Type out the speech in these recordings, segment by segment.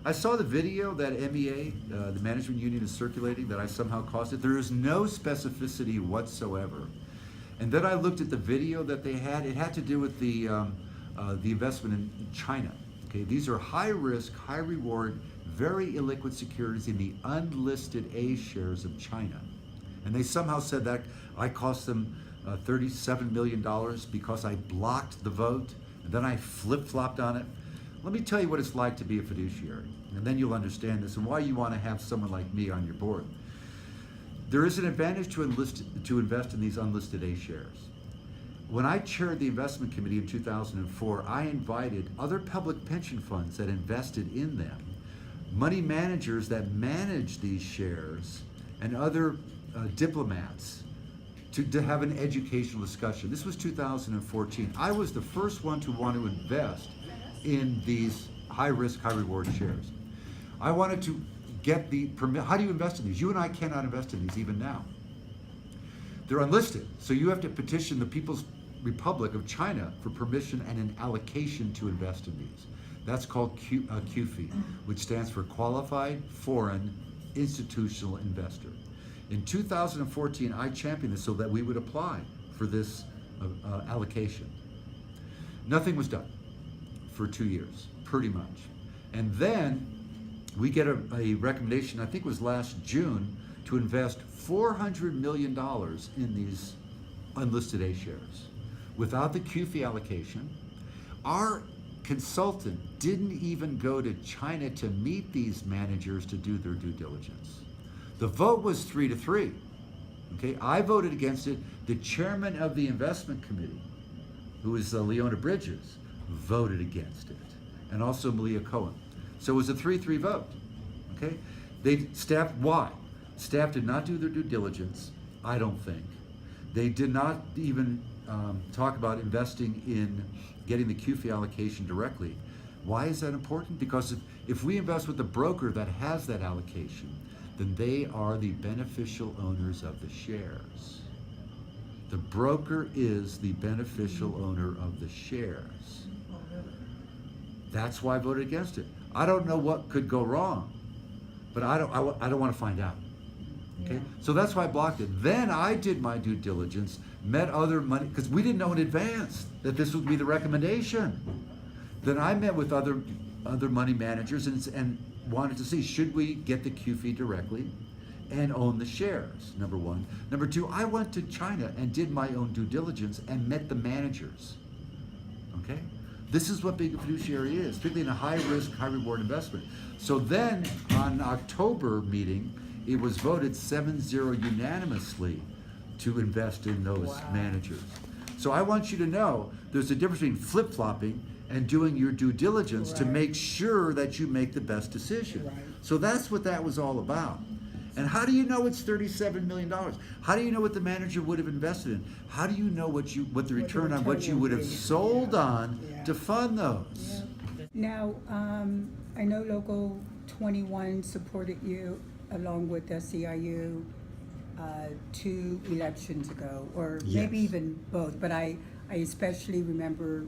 I saw the video that MEA, the management union, is circulating that I somehow caused it. There is no specificity whatsoever. And then I looked at the video that they had. It had to do with the investment in China. Okay, these are high risk, high reward, very illiquid securities in the unlisted A shares of China. And they somehow said that I cost them $37 million because I blocked the vote, and then I flip-flopped on it. Let me tell you what it's like to be a fiduciary, and then you'll understand this and why you want to have someone like me on your board. There is an advantage to invest in these unlisted A shares. When I chaired the investment committee in 2004, I invited other public pension funds that invested in them, money managers that manage these shares, and other diplomats to have an educational discussion. This was 2014. I was the first one to want to invest in these high-risk, high-reward shares. I wanted to get the permit. How do you invest in these? You and I cannot invest in these even now. They're unlisted, so you have to petition the People's Republic of China for permission and an allocation to invest in these. That's called QFII, which stands for Qualified Foreign Institutional Investor. In 2014, I championed this so that we would apply for this allocation. Nothing was done for 2 years, pretty much. And then we get a recommendation, I think it was last June, to invest $400 million in these unlisted A shares. Without the QFII allocation, our consultant didn't even go to China to meet these managers to do their due diligence. The vote was 3-3. Okay, I voted against it. The chairman of the investment committee, who is Leona Bridges, voted against it, and also Malia Cohen. So it was a 3-3 vote. Okay, why? Staff did not do their due diligence, I don't think. They did not even talk about investing in getting the QFII allocation directly. Why is that important? Because if we invest with the broker that has that allocation, then they are the beneficial owners of the shares. The broker is the beneficial owner of the shares. That's why I voted against it. I don't know what could go wrong, but I don't want to find out. Okay, yeah. So that's why I blocked it. Then I did my due diligence, met other money, because we didn't know in advance that this would be the recommendation. Then I met with other money managers and wanted to see, should we get the QFII directly and own the shares, number one. Number two, I went to China and did my own due diligence and met the managers, okay? This is what being a fiduciary is, particularly in a high-risk, high-reward investment. So then, on October meeting, it was voted 7-0 unanimously to invest in those managers. So I want you to know, there's a difference between flip-flopping and doing your due diligence to make sure that you make the best decision. So that's what that was all about. And how do you know it's $37 million? How do you know what the manager would have invested in? How do you know what the return on what you would have sold on to fund those? Now, I know Local 21 supported you along with the SEIU 2 elections ago, or maybe even both, but I especially remember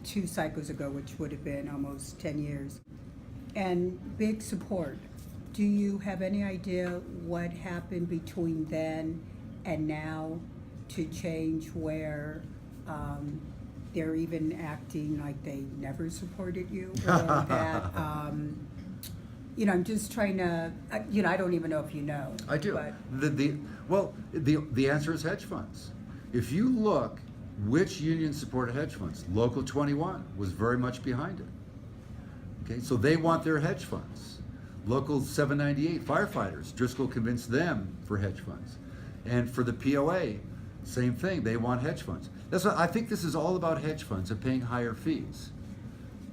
2 cycles ago, which would have been almost 10 years. And big support. Do you have any idea what happened between then and now to change where they're even acting like they never supported you? Or that, I'm just trying to, I don't even know if you know. I do. But the answer is hedge funds. If you look, which unions supported hedge funds? Local 21 was very much behind it. Okay, so they want their hedge funds. Local 798 firefighters, Driscoll convinced them for hedge funds. And for the POA, same thing, they want hedge funds. That's why I think this is all about hedge funds and paying higher fees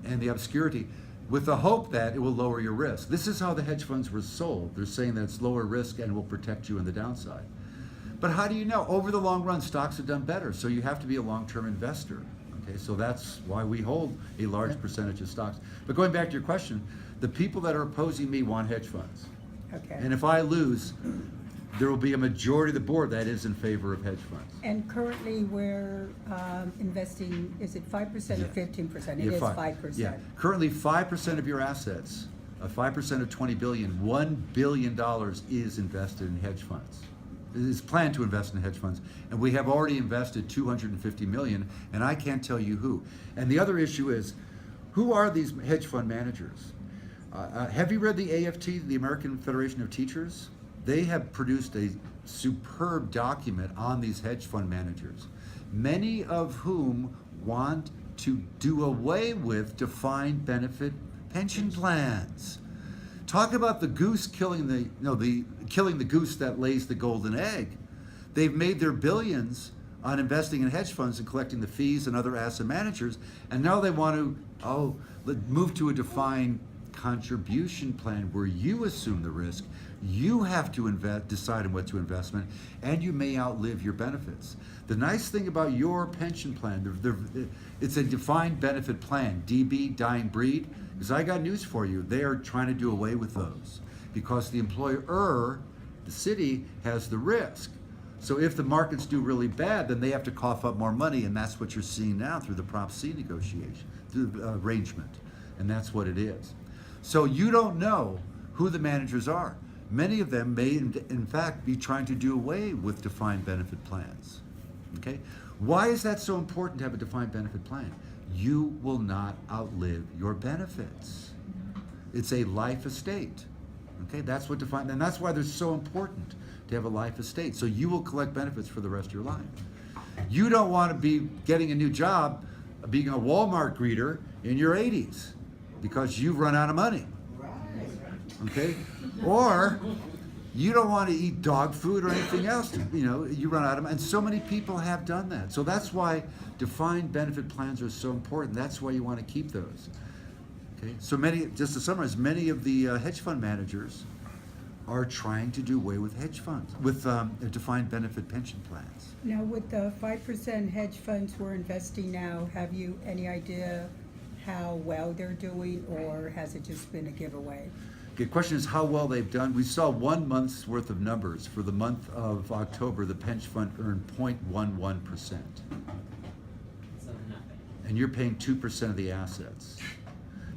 and the obscurity, with the hope that it will lower your risk. This is how the hedge funds were sold. They're saying that it's lower risk and will protect you in the downside. But how do you know? Over the long run, stocks have done better, so you have to be a long-term investor. Okay, so that's why we hold a large percentage of stocks. But going back to your question, the people that are opposing me want hedge funds. Okay. And if I lose, there will be a majority of the board that is in favor of hedge funds. And currently, we're investing, is it 5% or 15%? It Yeah, is 5%. 5%. Yeah, currently 5% of your assets, 5% of 20 billion, $1 billion is invested in hedge funds. It is planned to invest in hedge funds, and we have already invested 250 million, and I can't tell you who. And the other issue is, who are these hedge fund managers? Have you read the AFT, the American Federation of Teachers? They have produced a superb document on these hedge fund managers, many of whom want to do away with defined benefit pension plans. Talk about the goose killing killing the goose that lays the golden egg. They've made their billions on investing in hedge funds and collecting the fees and other asset managers, and now they want to move to a defined contribution plan where you assume the risk, you have to decide on what to investment, and you may outlive your benefits. The nice thing about your pension plan, it's a defined benefit plan, DB, dying breed, is I got news for you. They are trying to do away with those because the employer, the city, has the risk. So if the markets do really bad, then they have to cough up more money, and that's what you're seeing now through the Prop C negotiation, through the arrangement, and that's what it is. So you don't know who the managers are. Many of them may, in fact, be trying to do away with defined benefit plans. Okay? Why is that so important to have a defined benefit plan? You will not outlive your benefits. It's a life estate. Okay? That's what defined, and that's why they're so important to have a life estate. So you will collect benefits for the rest of your life. You don't want to be getting a new job, being a Walmart greeter in your 80s because you've run out of money. Okay? Or you don't want to eat dog food or anything else. You run out of money. And so many people have done that. So that's why defined benefit plans are so important. That's why you want to keep those. Okay? So just to summarize, many of the hedge fund managers are trying to do away with hedge funds, with defined benefit pension plans. Now, with the 5% hedge funds we're investing now, have you any idea how well they're doing, or has it just been a giveaway? The question is how well they've done. We saw 1 month's worth of numbers. For the month of October, the pension fund earned 0.11%. So nothing. And you're paying 2% of the assets.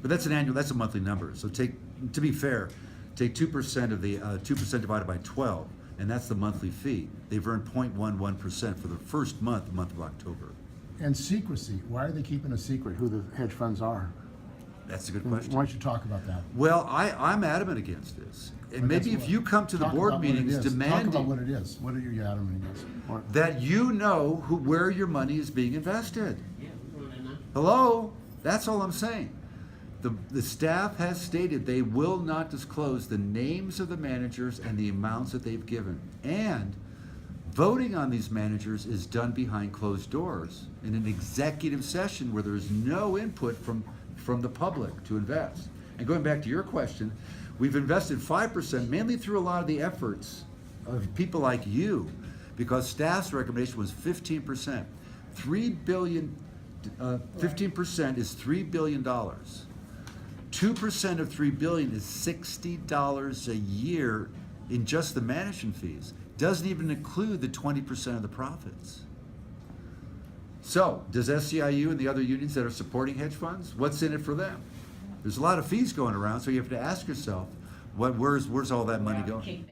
But that's that's a monthly number. So to be fair, take 2% of the 2% divided by 12, and that's the monthly fee. They've earned 0.11% for the first month, the month of October. And secrecy. Why are they keeping a secret who the hedge funds are? That's a good question. Why don't you talk about that? Well, I'm adamant against this. And But maybe that's if you come to the talk board about what it meetings is. Talk demanding about what it is. What are you adamant against? What? that you know where your money is being invested. Yeah, we want to know. Hello? That's all I'm saying. The staff has stated they will not disclose the names of the managers and the amounts that they've given. And voting on these managers is done behind closed doors in an executive session where there's no input from the public to invest. And going back to your question, we've invested 5% mainly through a lot of the efforts of people like you, because staff's recommendation was 15%. 15% is $3 billion. 2% of $3 billion is $60 a year in just the management fees. Doesn't even include the 20% of the profits. So, does SEIU and the other unions that are supporting hedge funds, what's in it for them? There's a lot of fees going around, so you have to ask yourself, where's all that money going?